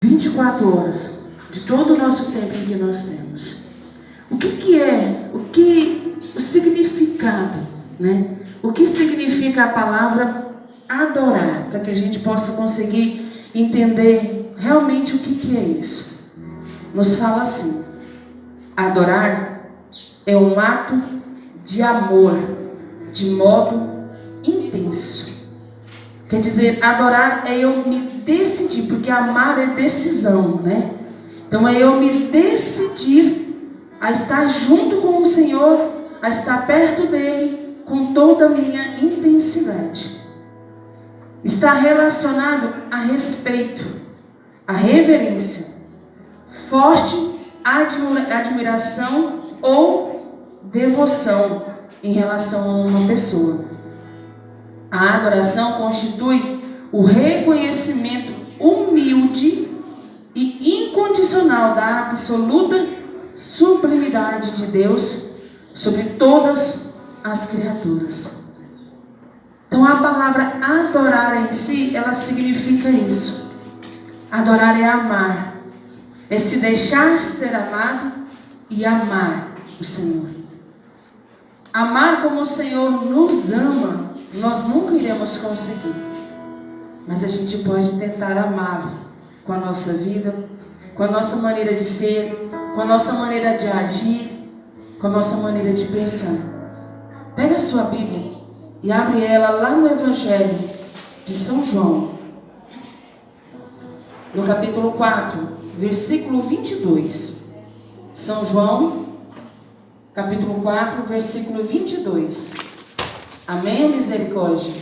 24 horas de todo o nosso tempo que nós temos. O significado, né? O que significa a palavra adorar, para que a gente possa conseguir entender realmente o que é isso. Nos fala assim: adorar é um ato de amor de modo intenso. Quer dizer, adorar é eu me decidir, porque amar é decisão, né? Então é eu me decidir a estar junto com o Senhor, a estar perto dele com toda a minha intensidade. Está relacionado a respeito, a reverência, forte admiração ou devoção em relação a uma pessoa. A adoração constitui o reconhecimento humilde e incondicional da absoluta sublimidade de Deus sobre todas as criaturas. Então a palavra adorar em si, ela significa isso. Adorar é amar, é se deixar ser amado e amar o Senhor. Amar como o Senhor nos ama, nós nunca iremos conseguir. Mas a gente pode tentar amá-lo com a nossa vida, com a nossa maneira de ser, com a nossa maneira de agir, com a nossa maneira de pensar. Pega a sua Bíblia e abre ela lá no Evangelho de São João, no capítulo 4, versículo 22. São João, capítulo 4, versículo 22. Amém ou misericórdia?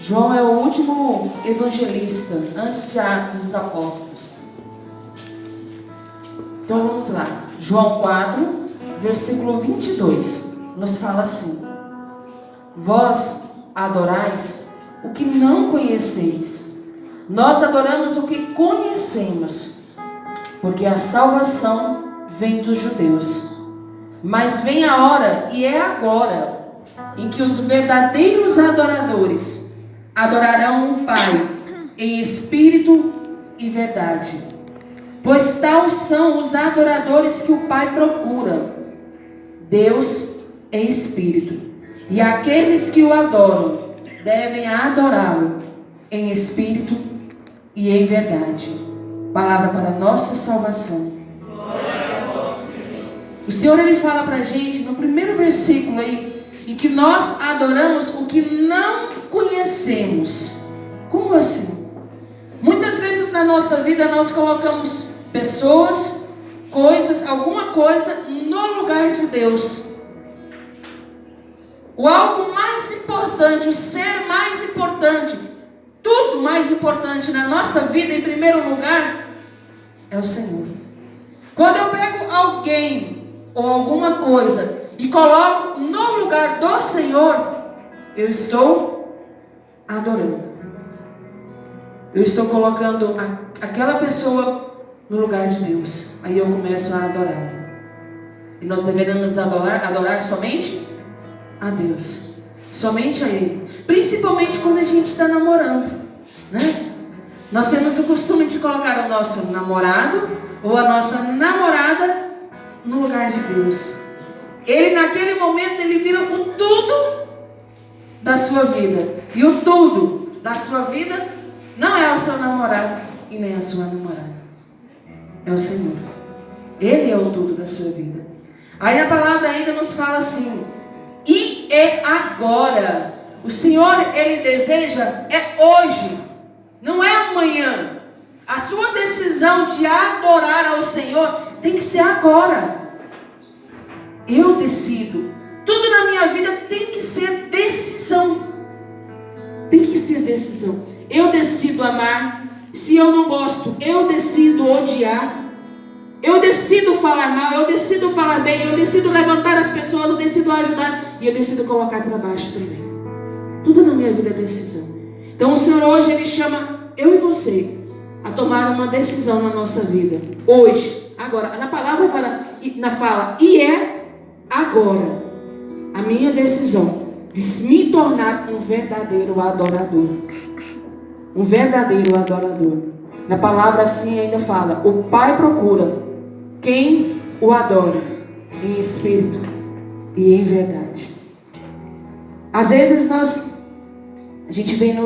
João é o último evangelista antes de Atos dos Apóstolos. Então vamos lá. João 4, versículo 22. Nos fala assim: vós adorais o que não conheceis. Nós adoramos o que conhecemos, porque a salvação vem dos judeus. Mas vem a hora, e é agora, em que os verdadeiros adoradores adorarão o Pai em espírito e verdade. Pois tal são os adoradores que o Pai procura. Deus é espírito, e aqueles que o adoram devem adorá-lo em espírito e em verdade. Palavra para a nossa salvação. O Senhor, ele fala para a gente no primeiro versículo aí, em que nós adoramos o que não conhecemos. Como assim? Muitas vezes na nossa vida nós colocamos pessoas, coisas, alguma coisa no lugar de Deus. O algo mais importante, o ser mais importante, tudo mais importante na nossa vida, em primeiro lugar, é o Senhor. Quando eu pego alguém ou alguma coisa e coloco no lugar do Senhor, eu estou adorando. Eu estou colocando aquela pessoa no lugar de Deus. Aí eu começo a adorar. E nós devemos adorar somente a Deus, somente a Ele. Principalmente quando a gente está namorando, né? Nós temos o costume de colocar o nosso namorado ou a nossa namorada no lugar de Deus. Ele, naquele momento, ele vira o tudo da sua vida. E o tudo da sua vida não é o seu namorado e nem a sua namorada. É o Senhor. Ele é o tudo da sua vida. Aí a palavra ainda nos fala assim: e é agora. O Senhor, ele deseja, é hoje, não é amanhã. A sua decisão de adorar ao Senhor tem que ser agora. Eu decido. Tudo na minha vida tem que ser decisão. Tem que ser decisão. Eu decido amar. Se eu não gosto, eu decido odiar. Eu decido falar mal, eu decido falar bem, eu decido levantar as pessoas, eu decido ajudar e eu decido colocar para baixo também. Tudo na minha vida é decisão. Então o Senhor hoje, ele chama eu e você a tomar uma decisão na nossa vida. Hoje, agora. Na palavra fala, e é agora a minha decisão de me tornar um verdadeiro adorador. Um verdadeiro adorador. Na palavra assim ainda fala: o Pai procura quem o adora em espírito e em verdade. Às vezes a gente vem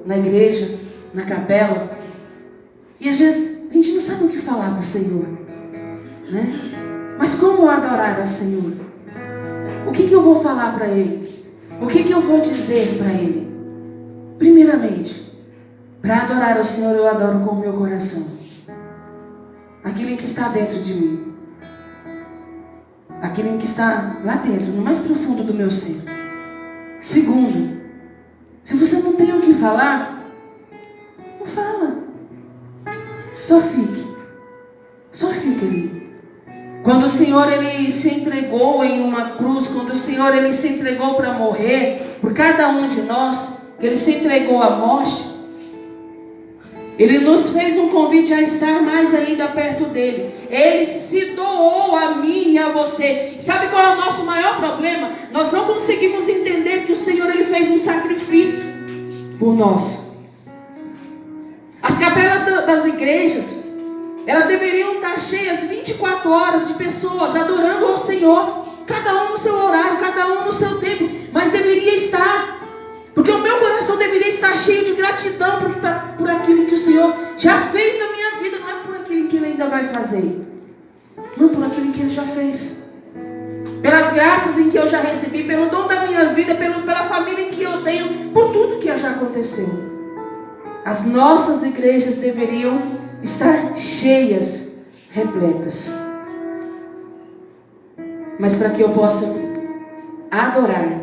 na igreja, na capela, e às vezes a gente não sabe o que falar para o Senhor, né? Mas como adorar ao Senhor? O que eu vou falar para Ele? O que eu vou dizer para Ele? Primeiramente, para adorar ao Senhor, eu adoro com o meu coração. Aquilo que está dentro de mim. Aquilo que está lá dentro, no mais profundo do meu ser. Segundo, se você não tem o que falar, não fala. Só fique. Só fique ali. Quando o Senhor Ele se entregou em uma cruz, quando o Senhor Ele se entregou para morrer por cada um de nós, Ele se entregou à morte, Ele nos fez um convite a estar mais ainda perto dEle. Ele se doou a mim e a você. Sabe qual é o nosso maior problema? Nós não conseguimos entender que o Senhor Ele fez um sacrifício por nós. As capelas das igrejas, elas deveriam estar cheias 24 horas de pessoas adorando ao Senhor. Cada um no seu horário, cada um no seu tempo. Mas deveria estar. Porque o meu coração deveria estar cheio de gratidão por aquilo que o Senhor já fez na minha vida. Não é por aquilo que Ele ainda vai fazer. Não, por aquilo que Ele já fez. Pelas graças em que eu já recebi, pelo dom da minha vida, pela família que eu tenho, por tudo que já aconteceu. As nossas igrejas deveriam estar cheias, repletas. Mas para que eu possa adorar,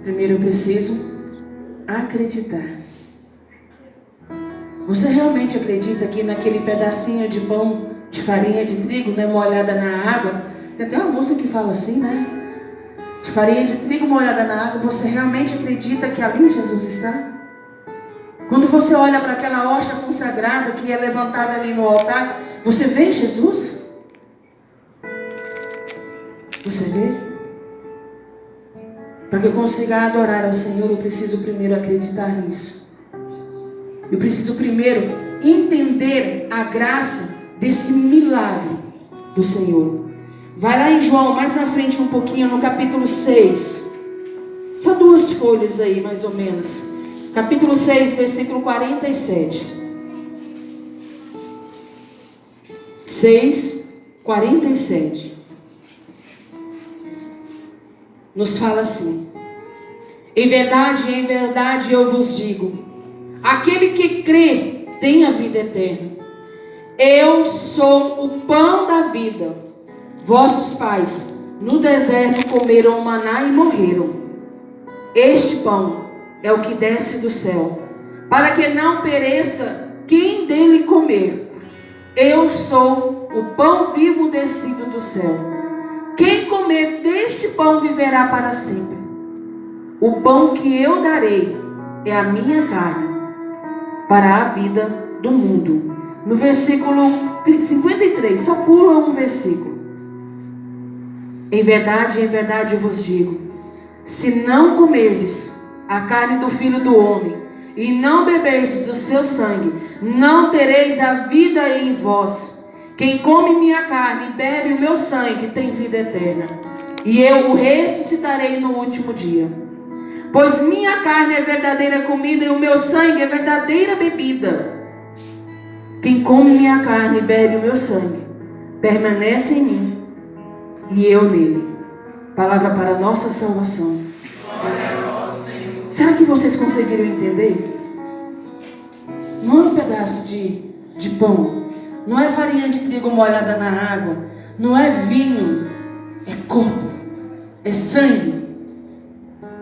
primeiro eu preciso acreditar. Você realmente acredita que naquele pedacinho de pão de farinha de trigo, né, molhada na água? Tem até uma música que fala assim, né? De farinha de trigo molhada na água. Você realmente acredita que ali Jesus está? Quando você olha para aquela hóstia consagrada que é levantada ali no altar, você vê Jesus? Você vê? Para que eu consiga adorar ao Senhor, eu preciso primeiro acreditar nisso. Eu preciso primeiro entender a graça desse milagre do Senhor. Vai lá em João, mais na frente um pouquinho, no capítulo 6. Só 2 folhas aí, mais ou menos. Capítulo 6, versículo 47. 6, 47. Nos fala assim: em verdade eu vos digo, aquele que crê tem a vida eterna. Eu sou o pão da vida. Vossos pais no deserto comeram maná e morreram. Este pão é o que desce do céu, para que não pereça quem dele comer. Eu sou o pão vivo descido do céu. Quem comer deste pão viverá para sempre. O pão que eu darei é a minha carne, para a vida do mundo. No versículo 53, só pula um versículo. Em verdade eu vos digo, se não comerdes a carne do Filho do Homem, e não beberdes do seu sangue, não tereis a vida em vós. Quem come minha carne e bebe o meu sangue tem vida eterna, e eu o ressuscitarei no último dia. Pois minha carne é verdadeira comida e o meu sangue é verdadeira bebida. Quem come minha carne e bebe o meu sangue permanece em mim e eu nele. Palavra para a nossa salvação. Será que vocês conseguiram entender? Não é um pedaço de pão, não é farinha de trigo molhada na água, não é vinho, é corpo, é sangue,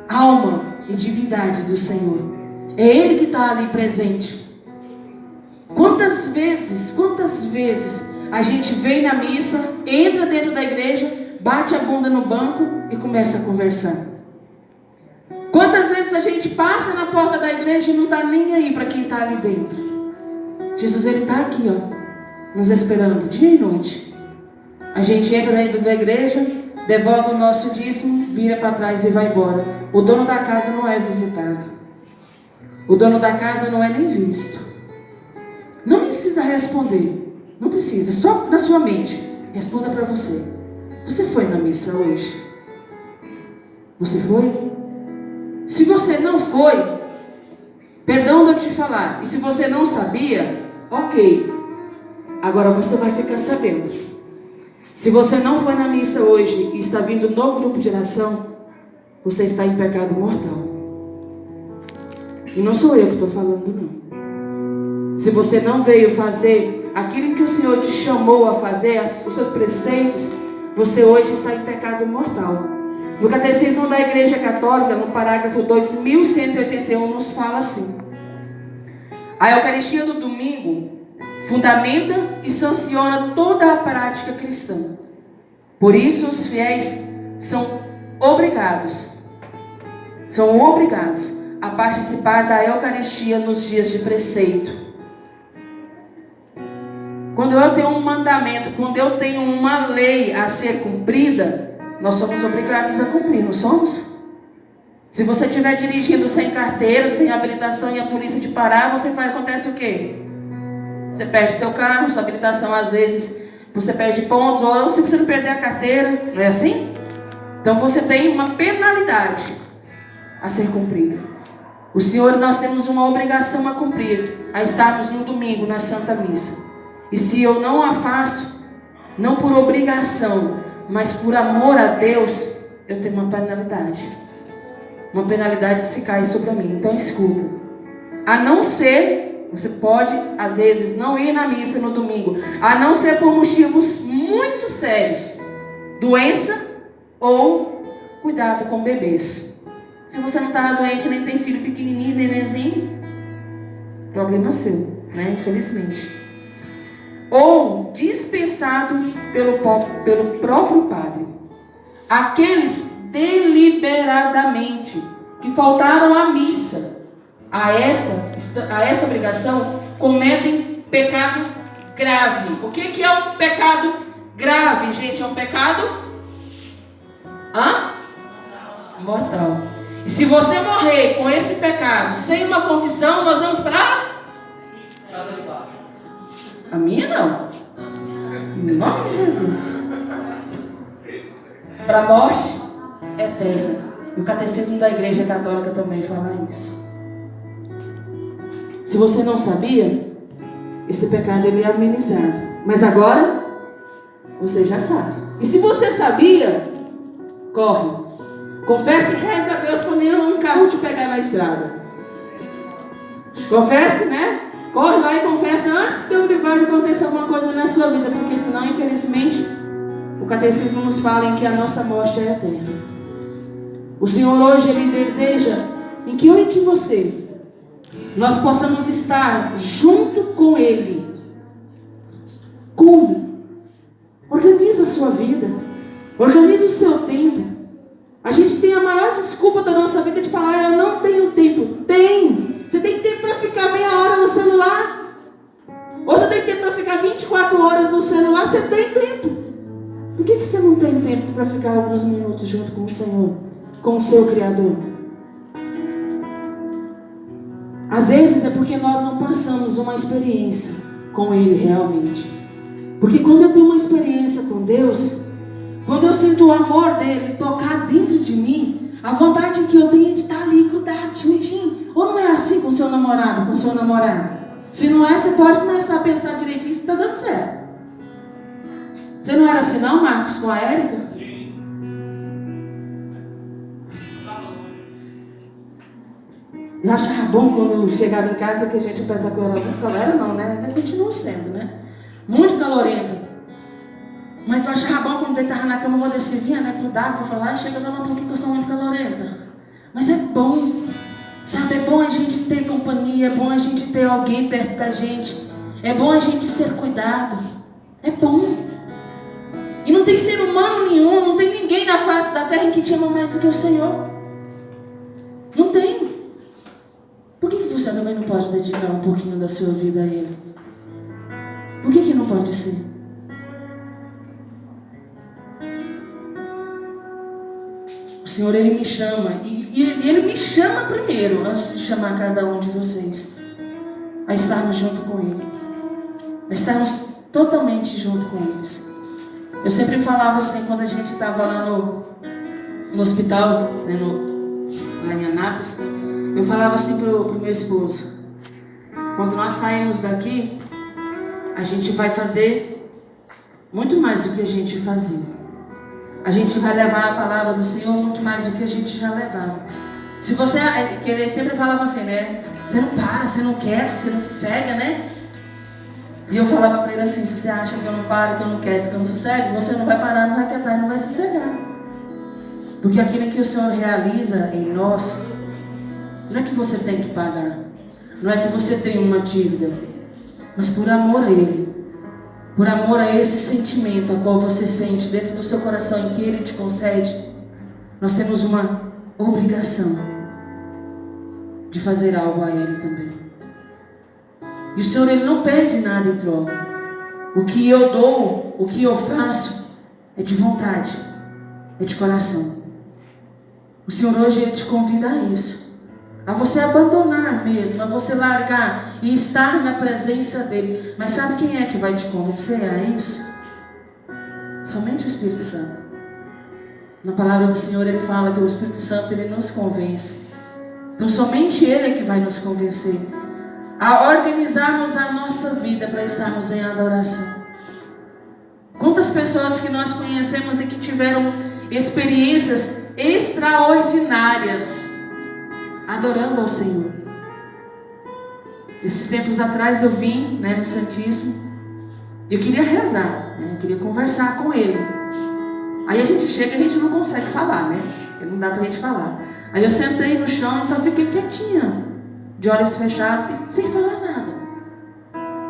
alma e divindade do Senhor. É Ele que está ali presente. Quantas vezes a gente vem na missa, entra dentro da igreja, bate a bunda no banco e começa a conversar? Quantas vezes a gente passa na porta da igreja e não está nem aí para quem está ali dentro? Jesus, Ele está aqui, ó, nos esperando dia e noite. A gente entra dentro da igreja, devolve o nosso dízimo, vira para trás e vai embora. O dono da casa não é visitado. O dono da casa não é nem visto. Não precisa responder. Não precisa, só na sua mente. Responda para você. Você foi na missa hoje? Você foi? Se você não foi, perdão de eu te falar. E se você não sabia, ok. Agora você vai ficar sabendo. Se você não foi na missa hoje e está vindo no grupo de oração, você está em pecado mortal. E não sou eu que estou falando, não. Se você não veio fazer aquilo que o Senhor te chamou a fazer, os seus preceitos, você hoje está em pecado mortal. No Catecismo da Igreja Católica, no parágrafo 2181, nos fala assim: a Eucaristia do domingo fundamenta e sanciona toda a prática cristã. Por isso os fiéis são obrigados a participar da Eucaristia nos dias de preceito. Quando eu tenho um mandamento, quando eu tenho uma lei a ser cumprida, nós somos obrigados a cumprir, não somos? Se você estiver dirigindo sem carteira, sem habilitação e a polícia te parar, acontece o quê? Você perde seu carro, sua habilitação, às vezes você perde pontos, ou se você não perder a carteira, não é assim? Então você tem uma penalidade a ser cumprida. O Senhor, nós temos uma obrigação a cumprir, a estarmos no domingo na Santa Missa. E se eu não a faço, não por obrigação, mas por amor a Deus, eu tenho uma penalidade. Uma penalidade se cai sobre mim. Então escuta. A não ser, você pode às vezes não ir na missa no domingo, a não ser por motivos muito sérios. Doença ou cuidado com bebês. Se você não está doente, nem tem filho pequenininho, nenenzinho, problema seu, né? Infelizmente. Ou dispensado pelo próprio padre. Aqueles deliberadamente que faltaram à missa, a essa obrigação, cometem pecado grave. O que é um pecado grave, gente? É um pecado mortal. E se você morrer com esse pecado sem uma confissão, nós vamos para a minha não. Em nome de Jesus. Para a morte eterna. E o Catecismo da Igreja Católica também fala isso. Se você não sabia, esse pecado ele é amenizado. Mas agora, você já sabe. E se você sabia, corre. Confesse e reze a Deus para nenhum carro te pegar na estrada. Confesse, né? Corre lá e confessa antes que Deus livre aconteça alguma coisa na sua vida. Porque senão, infelizmente, o Catecismo nos fala em que a nossa morte é eterna. O Senhor hoje, Ele deseja em que eu e que você, nós possamos estar junto com Ele. Como? Organiza a sua vida. Organiza o seu tempo. A gente tem a maior desculpa da nossa vida de falar, eu não tenho tempo. Tem. Você tem tempo para ficar meia hora no celular. Ou você tem tempo para ficar 24 horas no celular. Você tem tempo. Por que você não tem tempo para ficar alguns minutos junto com o Senhor? Com o seu Criador? Às vezes é porque nós não passamos uma experiência com Ele realmente. Porque quando eu tenho uma experiência com Deus, quando eu sinto o amor dEle tocar dentro de mim, a vontade que eu tenho é de estar ali grudado, juntinho. Ou não é assim com o seu namorado, com a sua namorada? Se não é, você pode começar a pensar direitinho se está dando certo. Você não era assim não, Marcos, com a Érica? Eu achava bom quando eu chegava em casa que a gente pensava que eu era muito calorenta, não, né? Até continuo sendo, né? Muito calorenta. Mas eu achava bom quando deitava na cama, eu vou descer, vinha, né? Grudava, vou falar, chega lá um pouquinho que eu sou muito calorenta. Mas é bom, sabe? É bom a gente ter companhia, é bom a gente ter alguém perto da gente. É bom a gente ser cuidado. É bom. E não tem ser humano nenhum, não tem ninguém na face da terra que te ama mais do que o Senhor. Não tem. Por que você também não pode dedicar um pouquinho da sua vida a Ele? Por que não pode ser? Senhor, Ele me chama. E Ele me chama primeiro, antes de chamar cada um de vocês, a estarmos junto com Ele. A estarmos totalmente junto com eles. Eu sempre falava assim, quando a gente estava lá no hospital, né, lá em Anápolis, eu falava assim pro meu esposo: quando nós saímos daqui, a gente vai fazer muito mais do que a gente fazia. A gente vai levar a palavra do Senhor muito mais do que a gente já levava. Se você, ele sempre falava assim, né? Você não para, você não quer, você não se cega, né? E eu falava para ele assim: se você acha que eu não paro, que eu não quero, que eu não sossego, você não vai parar, não vai quietar e não vai sossegar. Porque aquilo que o Senhor realiza em nós, não é que você tem que pagar, não é que você tem uma dívida, mas por amor a Ele, por amor a esse sentimento a qual você sente dentro do seu coração em que Ele te concede, nós temos uma obrigação de fazer algo a Ele também. E o Senhor, Ele não pede nada em troca. O que eu dou, o que eu faço, é de vontade, é de coração. O Senhor hoje, Ele te convida a isso, a você abandonar mesmo, a você largar e estar na presença dEle. Mas sabe quem é que vai te convencer a isso? Somente o Espírito Santo. Na palavra do Senhor, Ele fala que o Espírito Santo, Ele nos convence. Então somente Ele é que vai nos convencer a organizarmos a nossa vida para estarmos em adoração. Quantas pessoas que nós conhecemos e que tiveram experiências extraordinárias adorando ao Senhor. Esses tempos atrás eu vim, né, no Santíssimo, e eu queria rezar, né, eu queria conversar com Ele. Aí a gente chega e a gente não consegue falar, né? Porque não dá pra gente falar. Aí eu sentei no chão e só fiquei quietinha, de olhos fechados, sem falar nada.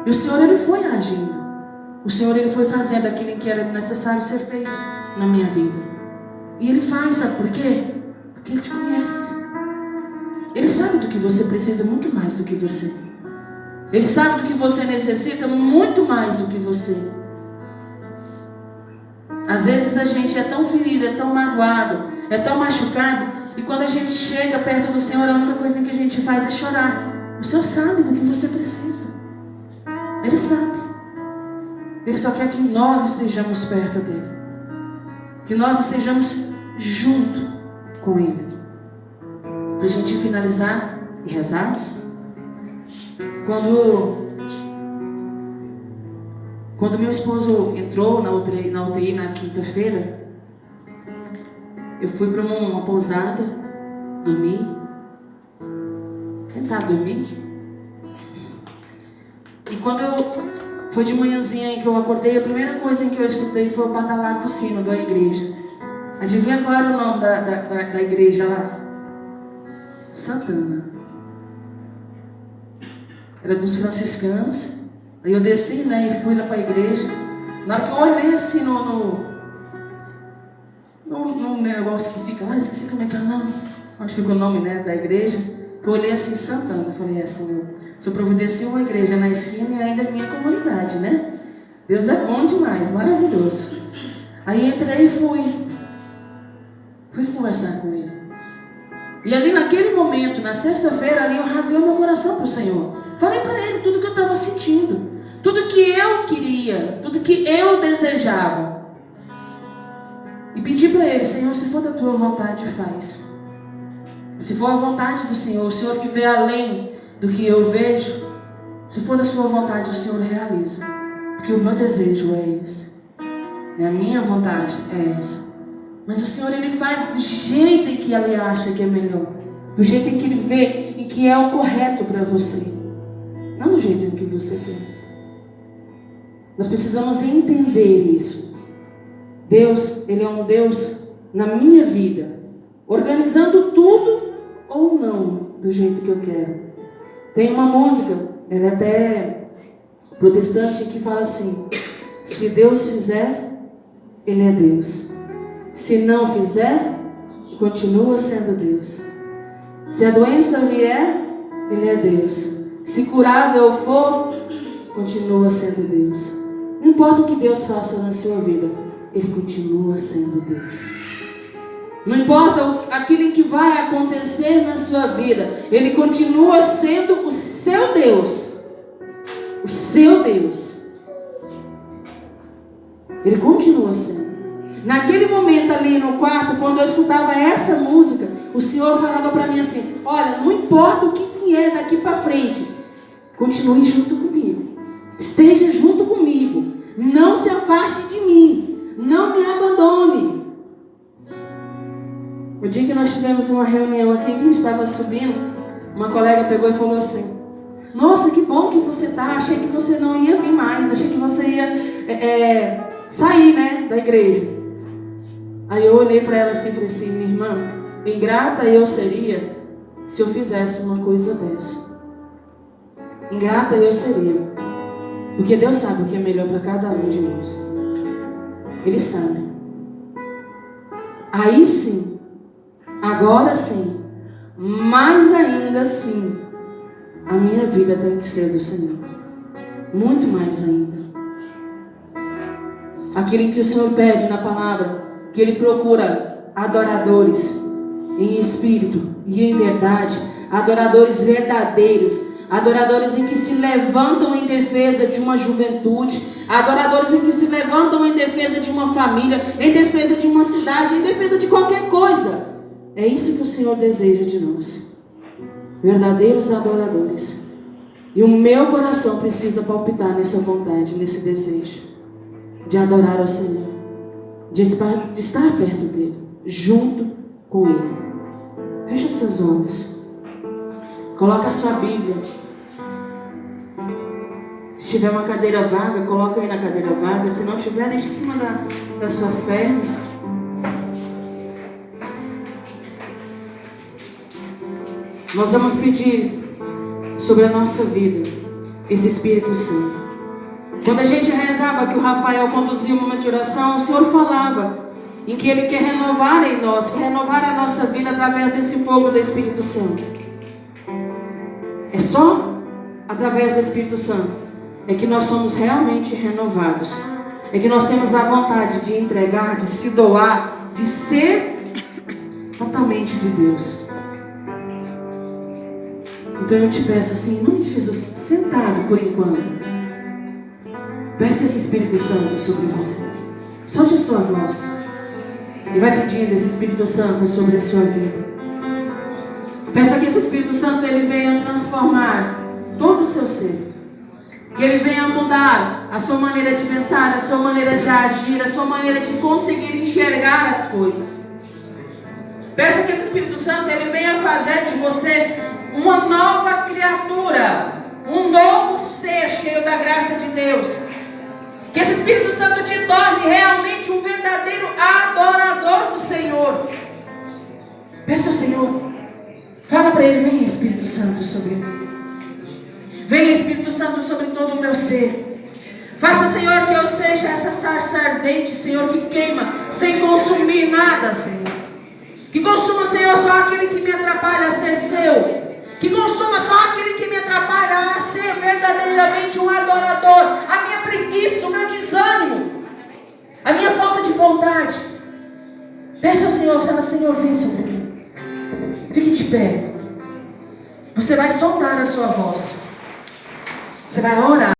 E o Senhor, Ele foi agindo. O Senhor, Ele foi fazendo aquilo que era necessário ser feito na minha vida. E Ele faz, sabe por quê? Porque Ele te conhece. Ele sabe do que você precisa muito mais do que você. Ele sabe do que você necessita muito mais do que você. Às vezes a gente é tão ferido, é tão magoado, é tão machucado, e quando a gente chega perto do Senhor, a única coisa que a gente faz é chorar. O Senhor sabe do que você precisa. Ele sabe. Ele só quer que nós estejamos perto dEle, que nós estejamos junto com Ele. Para a gente finalizar e rezarmos, quando meu esposo entrou na UTI na quinta-feira, eu fui para uma pousada dormir, tentar dormir. E quando foi de manhãzinha que eu acordei, a primeira coisa que eu escutei foi o badalar do sino da igreja. Adivinha qual era o nome da igreja lá? Santana. Era dos franciscanos. Aí eu desci, né, e fui lá para a igreja. Na hora que eu olhei assim no negócio que fica lá, esqueci como é que é o nome, onde fica o nome, né, da igreja. Eu olhei assim, Santana. Eu falei: Senhor, o Senhor providenciou uma igreja na esquina e ainda é minha comunidade, né? Deus é bom demais, maravilhoso. Aí entrei e fui conversar com Ele. E ali naquele momento, na sexta-feira, ali eu rasguei o meu coração para o Senhor. Falei para Ele tudo que eu estava sentindo, tudo que eu queria, tudo que eu desejava. E pedi para Ele: Senhor, se for da Tua vontade, faz. Se for a vontade do Senhor, o Senhor que vê além do que eu vejo, se for da Sua vontade, o Senhor realiza. Porque o meu desejo é esse, a minha vontade é essa. Mas o Senhor, Ele faz do jeito em que Ele acha que é melhor, do jeito em que Ele vê em que é o correto para você, não do jeito em que você quer. Nós precisamos entender isso. Deus, Ele é um Deus na minha vida, organizando tudo ou não do jeito que eu quero. Tem uma música, ela é até protestante, que fala assim: se Deus fizer, Ele é Deus. Se não fizer, continua sendo Deus. Se a doença vier, Ele é Deus. Se curado eu for, continua sendo Deus. Não importa o que Deus faça na sua vida, Ele continua sendo Deus. Não importa aquilo que vai acontecer na sua vida, Ele continua sendo o seu Deus. O seu Deus. Ele continua sendo. Naquele momento ali no quarto, quando eu escutava essa música, o Senhor falava para mim assim: olha, não importa o que vier daqui para frente, continue junto comigo. Esteja junto comigo. Não se afaste de mim. Não me abandone. O dia que nós tivemos uma reunião aqui, que a gente estava subindo, uma colega pegou e falou assim: nossa, que bom que você está. Achei que você não ia vir mais. Achei que você ia sair, né, da igreja. Aí eu olhei para ela assim e falei assim: minha irmã, ingrata eu seria se eu fizesse uma coisa dessa. Ingrata eu seria. Porque Deus sabe o que é melhor para cada um de nós. Ele sabe. Aí sim, agora sim, mais ainda sim, a minha vida tem que ser do Senhor. Muito mais ainda. Aquilo que o Senhor pede na palavra, que Ele procura adoradores em espírito e em verdade, adoradores verdadeiros, adoradores em que se levantam em defesa de uma juventude, adoradores em que se levantam em defesa de uma família, em defesa de uma cidade, em defesa de qualquer coisa. É isso que o Senhor deseja de nós, verdadeiros adoradores. E o meu coração precisa palpitar nessa vontade, nesse desejo de adorar ao Senhor, de estar perto dEle, junto com Ele. Feche seus olhos. Coloca a sua Bíblia. Se tiver uma cadeira vaga, coloca aí na cadeira vaga. Se não tiver, deixa em cima das suas pernas. Nós vamos pedir sobre a nossa vida esse Espírito Santo. Quando a gente rezava, que o Rafael conduzia uma momento de oração, o Senhor falava em que Ele quer renovar em nós, quer renovar a nossa vida através desse fogo do Espírito Santo. É só através do Espírito Santo é que nós somos realmente renovados. É que nós temos a vontade de entregar, de se doar, de ser totalmente de Deus. Então eu te peço assim, em nome de Jesus, sentado por enquanto, peça esse Espírito Santo sobre você. Solte a sua voz e vai pedindo esse Espírito Santo sobre a sua vida. Peça que esse Espírito Santo ele venha transformar todo o seu ser. Que ele venha mudar a sua maneira de pensar, a sua maneira de agir, a sua maneira de conseguir enxergar as coisas. Peça que esse Espírito Santo ele venha fazer de você uma nova criatura, um novo ser cheio da graça de Deus. Que esse Espírito Santo te torne realmente um verdadeiro adorador do Senhor. Peça ao Senhor. Fala para Ele: venha Espírito Santo sobre mim. Venha Espírito Santo sobre todo o meu ser. Faça, Senhor, que eu seja essa sarça ardente, Senhor, que queima sem consumir nada, Senhor. Que consuma, Senhor, só aquele que me atrapalha a ser seu. Que consuma só aquele que me atrapalha a ser verdadeiramente um adorador. A minha preguiça, o meu desânimo, a minha falta de vontade. Peça ao Senhor, fala: Senhor, vem sobre mim. Fique de pé. Você vai soltar a sua voz. Você vai orar.